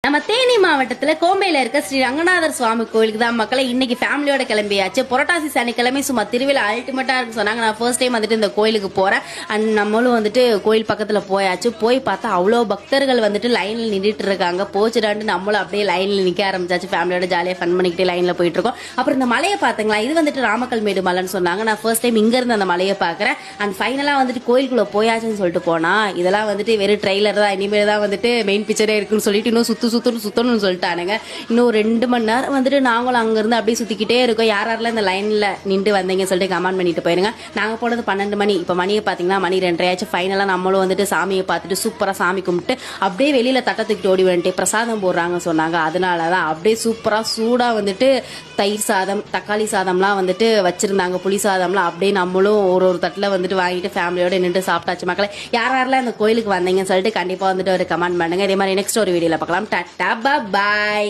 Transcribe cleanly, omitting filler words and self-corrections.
நம்ம தேனி மாவட்டத்துல கோம்பையில இருக்க ஸ்ரீ ரங்கநாதர் சுவாமி கோயிலுக்கு தான் மக்களை இன்னைக்கு ஃபேமிலியோட கிளம்பியாச்சு. புரட்டாசி சனிக்கிழமை சும்மா திருவிழா அல்டிமேட்டா இருக்கு சொன்னாங்க. நான் ஃபர்ஸ்ட் டைம் வந்துட்டு இந்த கோயிலுக்கு போறேன். அண்ட் நம்மளும் வந்துட்டு கோயில் பக்கத்துல போயாச்சு. போய் பார்த்தா அவ்வளோ பக்தர்கள் வந்துட்டு லைன்ல நின்றுட்டு இருக்காங்க. போச்சுடாண்டு நம்மளும் அப்படியே லைன்ல நிக்க ஆரம்பிச்சாச்சு. ஃபேமிலியோட ஜாலியா ஃபன் பண்ணிக்கிட்டே லைன்ல போயிட்டு இருக்கோம். அப்புறம் இந்த மலையை பாத்தீங்களா, இது வந்துட்டு ராமக்கல் மேடு மலைன்னு சொன்னாங்க. நான் ஃபர்ஸ்ட் டைம் இங்க இருந்து அந்த மலையை பாக்குறேன். அண்ட் ஃபைனலா வந்துட்டு கோயிலுக்குள்ள போயாச்சுன்னு சொல்லிட்டு போனா இதெல்லாம் வந்துட்டு வெறும் ட்ரெய்லர் தான், இனிமேல் தான் வந்துட்டு மெயின் பிக்சரே இருக்குன்னு சொல்லிட்டு இன்னும் சுத்தணும்னு சொல்லிட்டானுங்க. இன்னும் 2 மணி நேரம் வந்துட்டு நாங்களும் அங்கிருந்து அப்படியே சுத்திக்கிட்டே இருக்கோம். யாரெல்லாம் இந்த லைன்ல நின்று வந்தீங்கன்னு சொல்லிட்டு கமெண்ட் பண்ணிட்டு போயிருங்க. நாங்க போனது 12 மணி. இப்ப மணியை பாத்தீங்கன்னா மணி 2:30 ஆச்சு. ஃபைனலா நம்மளும் வந்துட்டு சாமியை பார்த்துட்டு சூப்பரா சாமி கும்பிட்டு அப்படியே வெளியில தட்டத்துக்கிட்டு ஓடி வந்துட்டு பிரசாதம் போடுறாங்க சொன்னாங்க. அதனாலதான் அப்படியே சூப்பரா சூடா வந்துட்டு தயிர் சாதம், தக்காளி சாதம்லாம் வந்துட்டு வச்சிருந்தாங்க. புளி சாதம்லாம் அப்படியே நம்மளும் ஒரு தட்டுல வந்துட்டு வாங்கிட்டு ஃபேமிலியோட நின்று சாப்பிட்டாச்சு. மக்களை யாரெல்லாம் இந்த கோயிலுக்கு வந்தீங்கன்னு சொல்லிட்டு கண்டிப்பா வந்துட்டு ஒரு கமெண்ட் பண்ணுங்க. இதே மாதிரி நெக்ஸ்ட் ஒரு வீடியோல பார்க்கலாம். டாடா, பாய்.